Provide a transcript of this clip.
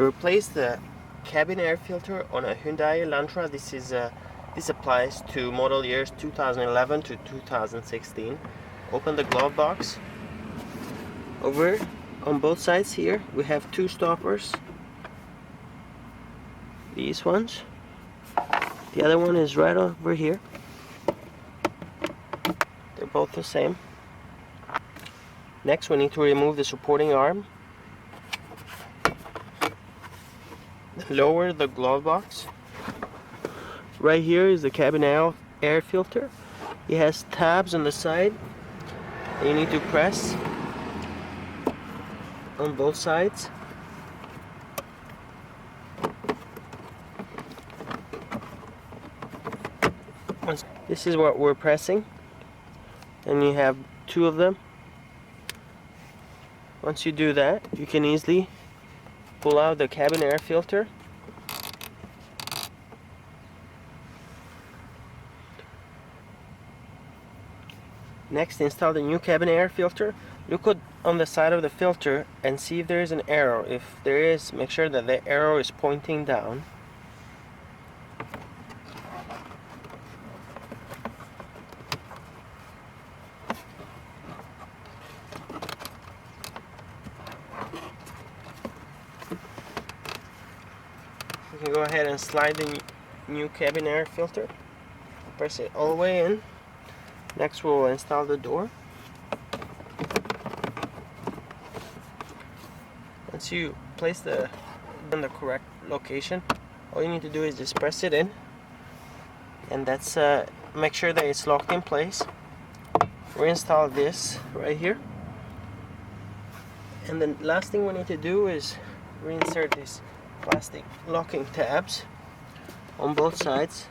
To replace the cabin air filter on a Hyundai Elantra, this applies to model years 2011 to 2016. Open the glove box. Over on both sides here we have two stoppers. These ones. The other one is right over here. They're both the same. Next we need to remove the supporting arm. Lower the glove box. Right here is the cabin air filter. It has tabs on the side. You need to press on both sides. This is what we're pressing, and you have two of them. Once you do that, you can easily pull out the cabin air filter. Next, install the new cabin air filter. Look on the side of the filter and see if there is an arrow. If there is, make sure that the arrow is pointing down. You can go ahead and slide the new cabin air filter. Press it all the way in. Next we'll install the door. Once you place in the correct location, all you need to do is just press it in, and that's make sure that it's locked in place. Reinstall this right here, and the last thing we need to do is reinsert these plastic locking tabs on both sides.